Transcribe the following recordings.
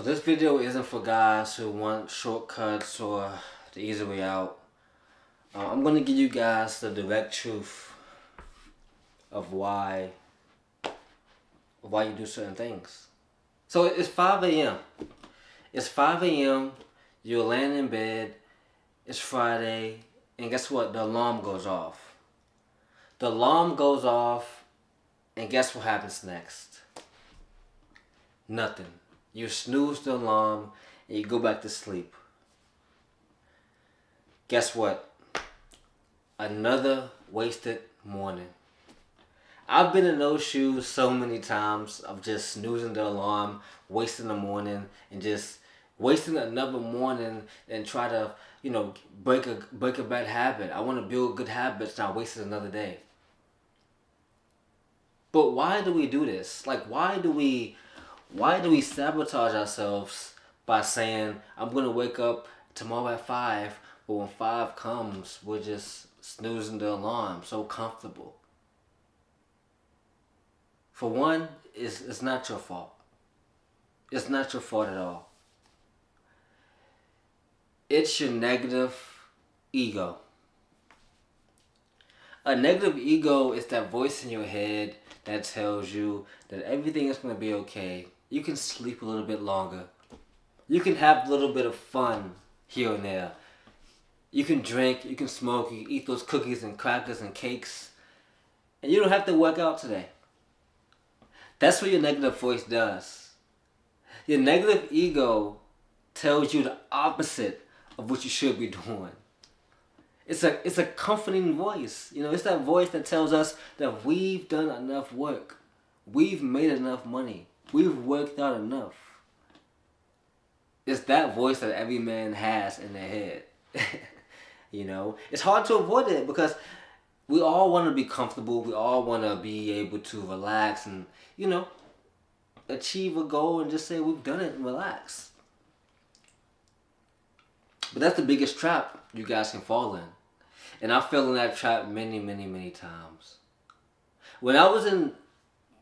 this video isn't for guys who want shortcuts or the easy way out. I'm gonna give you guys the direct truth of why you do certain things. So it's 5 a.m. It's 5 a.m. You're laying in bed. It's Friday, and guess what? The alarm goes off. The alarm goes off, and guess what happens next? Nothing. You snooze the alarm, and you go back to sleep. Guess what? Another wasted morning. I've been in those shoes so many times of just snoozing the alarm, wasting the morning, and just wasting another morning and try to, break a bad habit. I want to build good habits, not wasting another day. But why do we do this? Like, why do we sabotage ourselves by saying, I'm going to wake up tomorrow at 5, but when 5 comes, we're just snoozing the alarm, so comfortable. For one, it's not your fault. It's not your fault at all. It's your negative ego. A negative ego is that voice in your head that tells you that everything is going to be okay. You can sleep a little bit longer. You can have a little bit of fun here and there. You can drink, you can smoke, you can eat those cookies and crackers and cakes. And you don't have to work out today. That's what your negative voice does. Your negative ego tells you the opposite of what you should be doing. It's a comforting voice. It's that voice that tells us that we've done enough work. We've made enough money. We've worked out enough. It's that voice that every man has in their head. It's hard to avoid it because we all want to be comfortable. We all want to be able to relax and, achieve a goal and just say we've done it and relax. But that's the biggest trap you guys can fall in. And I fell in that trap many, many, many times. When I was in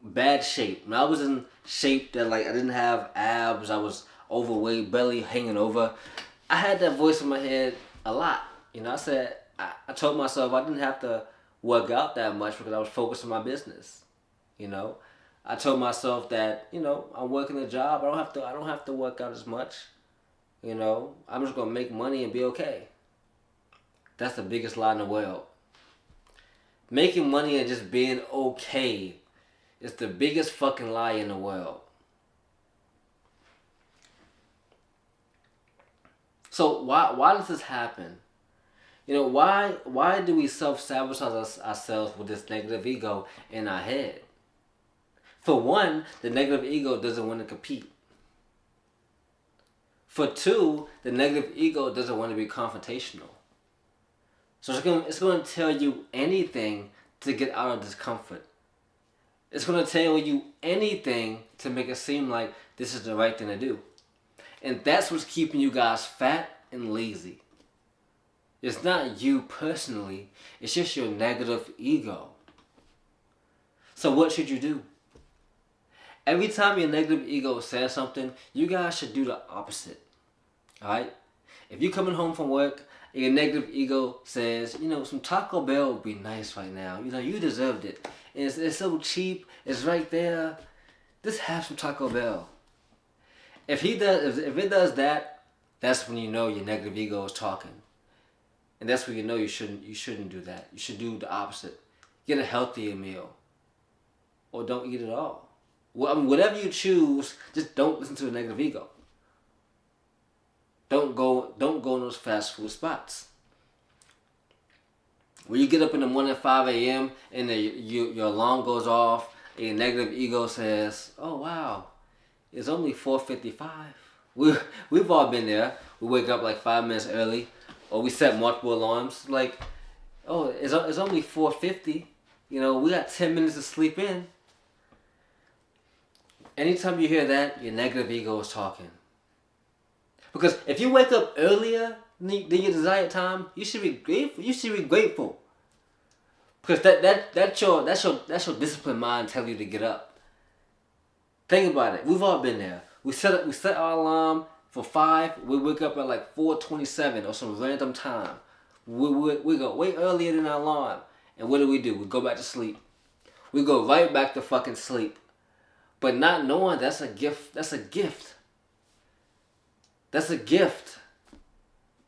bad shape, when I was in shape that I didn't have abs, I was overweight, belly hanging over, I had that voice in my head a lot. I told myself I didn't have to work out that much because I was focused on my business. I told myself that, I'm working a job, I don't have to work out as much. I'm just gonna make money and be okay. That's the biggest lie in the world. Making money and just being okay is the biggest fucking lie in the world. So why does this happen? Why do we self-sabotage ourselves with this negative ego in our head? For one, the negative ego doesn't want to compete. For two, the negative ego doesn't want to be confrontational. So it's going to tell you anything to get out of discomfort. It's going to tell you anything to make it seem like this is the right thing to do. And that's what's keeping you guys fat and lazy. It's not you personally. It's just your negative ego. So what should you do? Every time your negative ego says something, you guys should do the opposite. Alright? If you're coming home from work and your negative ego says, some Taco Bell would be nice right now. You deserved it. And it's so cheap. It's right there. Just have some Taco Bell. If it does that, that's when you know your negative ego is talking. And that's when you know you shouldn't do that. You should do the opposite. Get a healthier meal. Or don't eat at all. Whatever you choose, just don't listen to the negative ego. Don't go in those fast food spots. When you get up in the morning at 5 a.m. and your alarm goes off and your negative ego says, oh wow, it's only 4:55. We've all been there. We wake up 5 minutes early, or we set multiple alarms. It's only 4:50. We got 10 minutes to sleep in. Anytime you hear that, your negative ego is talking. Because if you wake up earlier than your desired time, you should be grateful. You should be grateful. Because that's your disciplined mind telling you to get up. Think about it. We've all been there. We set our alarm for 5. We wake up at like 4:27 or some random time. We go way earlier than our alarm. And what do? We go back to sleep. We go right back to fucking sleep. But not knowing that's a gift. That's a gift. That's a gift.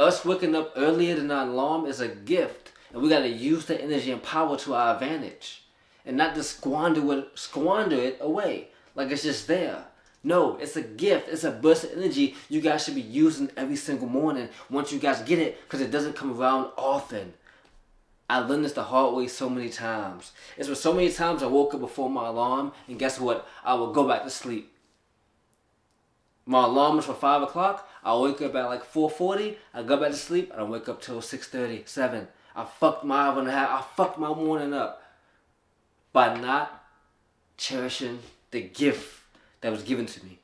Us waking up earlier than our alarm is a gift. And we gotta use the energy and power to our advantage. And not just squander it away. Like it's just there. No, it's a gift. It's a burst of energy you guys should be using every single morning once you guys get it, because it doesn't come around often. I learned this the hard way so many times. It's been so many times I woke up before my alarm, and guess what? I would go back to sleep. My alarm was for 5 o'clock. I wake up at like 4:40. I go back to sleep. I don't wake up till 6:30, 7. I fucked my morning up by not cherishing the gift that was given to me.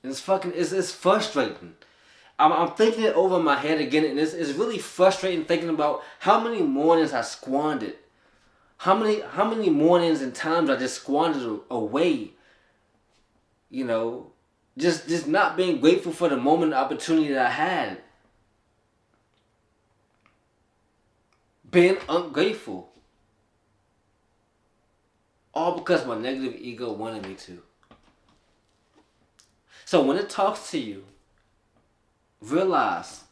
And it's frustrating. I'm thinking it over in my head again, and it's really frustrating thinking about how many mornings I squandered. How many mornings and times I just squandered away. You know, just not being grateful for the moment, opportunity that I had. Being ungrateful. All because my negative ego wanted me to. So when it talks to you, realize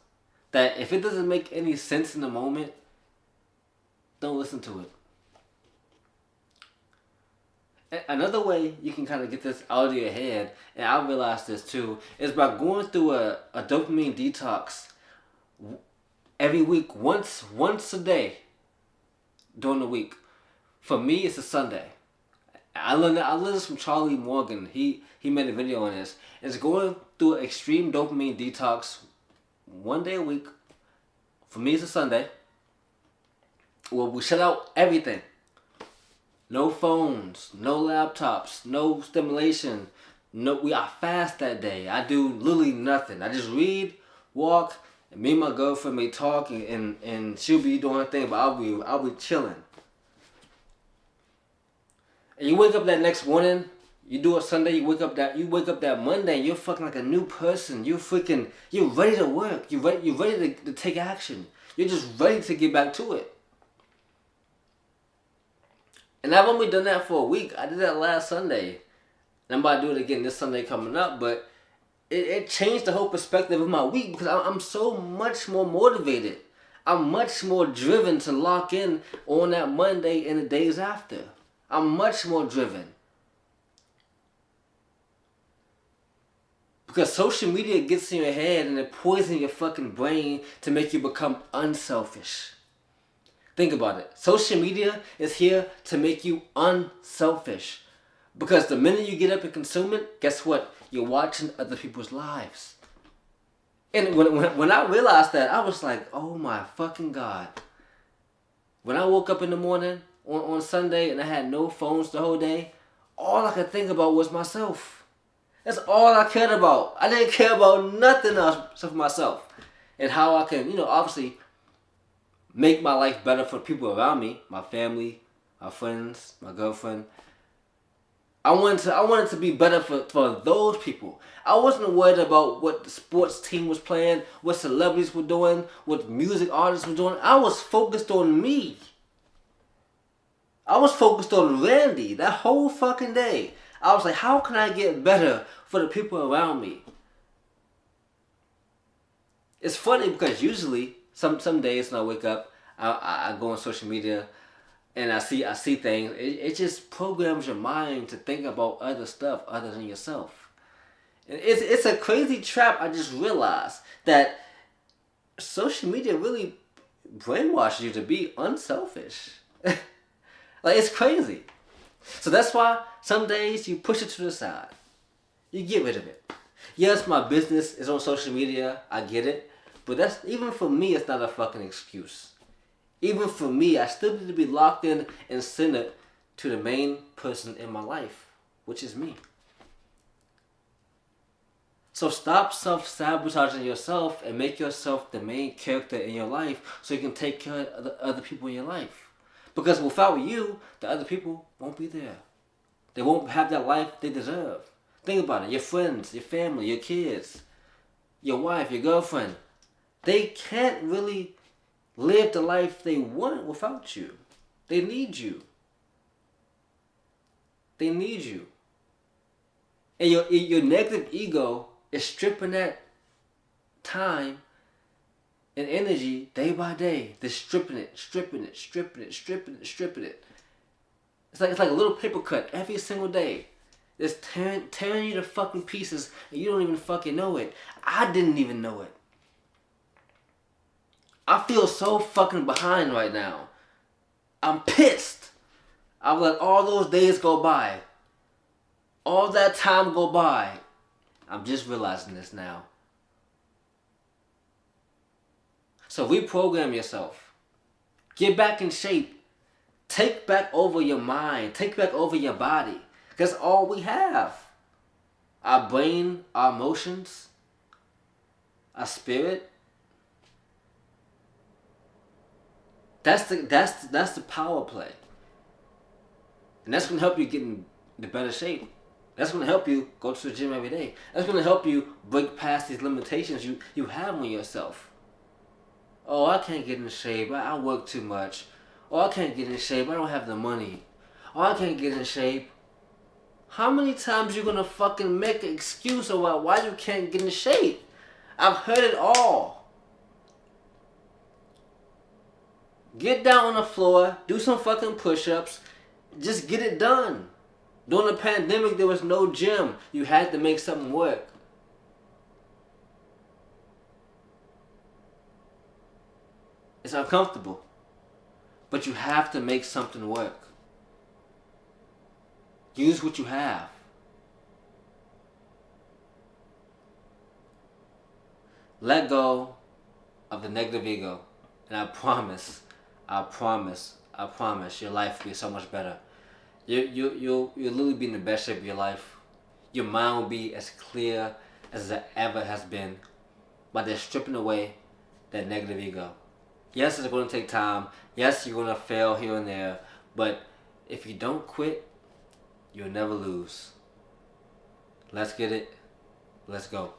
that if it doesn't make any sense in the moment, don't listen to it. Another way you can kind of get this out of your head, and I realized this too, is by going through a dopamine detox every week, once a day during the week. For me, it's a Sunday. I learned this from Charlie Morgan. He made a video on this. It's going through an extreme dopamine detox one day a week. For me, it's a Sunday. Well, we shut out everything. No phones, no laptops, no stimulation. We are fast that day. I do literally nothing. I just read, walk, and me and my girlfriend may talk, and she'll be doing her thing, but I'll be chilling. And you wake up that next morning, you do a Sunday, you wake up that Monday, and you're fucking like a new person. You're ready to work. You're ready to take action. You're just ready to get back to it. And I've only done that for a week. I did that last Sunday. And I'm about to do it again this Sunday coming up, but it changed the whole perspective of my week, because I'm so much more motivated. I'm much more driven to lock in on that Monday and the days after. I'm much more driven. Because social media gets in your head and it poisons your fucking brain to make you become unselfish. Think about it. Social media is here to make you unselfish. Because the minute you get up and consume it, guess what? You're watching other people's lives. And when I realized that, I was like, oh my fucking God. When I woke up in the morning on Sunday and I had no phones the whole day, all I could think about was myself. That's all I cared about. I didn't care about nothing else except for myself. And how I can, obviously make my life better for people around me, my family, my friends, my girlfriend. I wanted to be better for those people. I wasn't worried about what the sports team was playing, what celebrities were doing, what music artists were doing. I was focused on me. I was focused on Randy that whole fucking day. I was like, how can I get better for the people around me? It's funny because usually, some days when I wake up, I go on social media and I see things. It just programs your mind to think about other stuff other than yourself. And it's a crazy trap. I just realized that social media really brainwashes you to be unselfish. Like, it's crazy. So that's why some days you push it to the side. You get rid of it. Yes, my business is on social media. I get it. But that's, even for me, it's not a fucking excuse. Even for me, I still need to be locked in and centered to the main person in my life, which is me. So stop self-sabotaging yourself and make yourself the main character in your life so you can take care of the other people in your life. Because without you, the other people won't be there. They won't have that life they deserve. Think about it. Your friends, your family, your kids, your wife, your girlfriend. They can't really live the life they want without you. They need you. They need you. And your negative ego is stripping that time and energy day by day. They're stripping it. It's like a little paper cut every single day. It's tearing you to fucking pieces and you don't even fucking know it. I didn't even know it. I feel so fucking behind right now. I'm pissed. I've let all those days go by. All that time go by. I'm just realizing this now. So reprogram yourself. Get back in shape. Take back over your mind. Take back over your body. That's all we have. Our brain, our emotions, our spirit. That's the power play. And that's gonna help you get in the better shape. That's gonna help you go to the gym every day. That's gonna help you break past these limitations you have on yourself. Oh, I can't get in shape. I work too much. Oh, I can't get in shape. I don't have the money. Oh, I can't get in shape. How many times you gonna fucking make an excuse about why you can't get in shape? I've heard it all. Get down on the floor, do some fucking push-ups, just get it done. During the pandemic, there was no gym. You had to make something work. It's uncomfortable, but you have to make something work. Use what you have. Let go of the negative ego, and I promise, your life will be so much better. You'll literally be in the best shape of your life. Your mind will be as clear as it ever has been by just stripping away that negative ego. Yes, it's going to take time. Yes, you're going to fail here and there. But if you don't quit, you'll never lose. Let's get it. Let's go.